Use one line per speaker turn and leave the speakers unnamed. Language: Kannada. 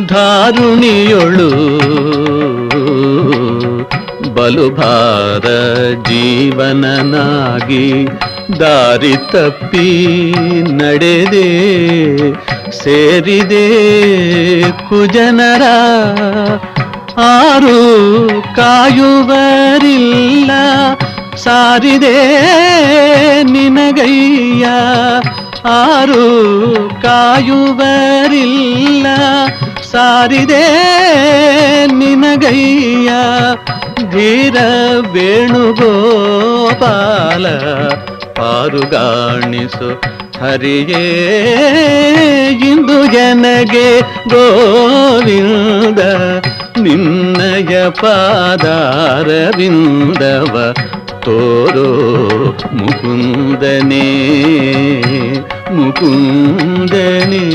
ಧಾರುಣಿಯೊಳು ಬಲುಭಾರ ಜೀವನನಾಗಿ ದಾರಿ ತಪ್ಪಿ ನಡೆದೆ ಸೇರಿದೆ ಕುಜನರ ಆರು ಕಾಯುವರಿಲ್ಲ ಸಾರಿದೆ ನಿನಗಯ್ಯ ಆರು ಕಾಯುವರಿಲ್ಲ ಸಾರಿದೆ ನಿನಗಯ್ಯ ಧೀರ ವೇಣುಗೋಪಾಲ ಪಾರುಗಾಣಿಸು ಹರಿಯೇ ಇಂದು ಜನಗೆ ಗೋವಿಂದ ನಿನ್ನಯ ಪಾದಾರವಿಂದವ ತೋರೋ ಮುಕುಂದನೇ ಮುಕುಂದನೇ.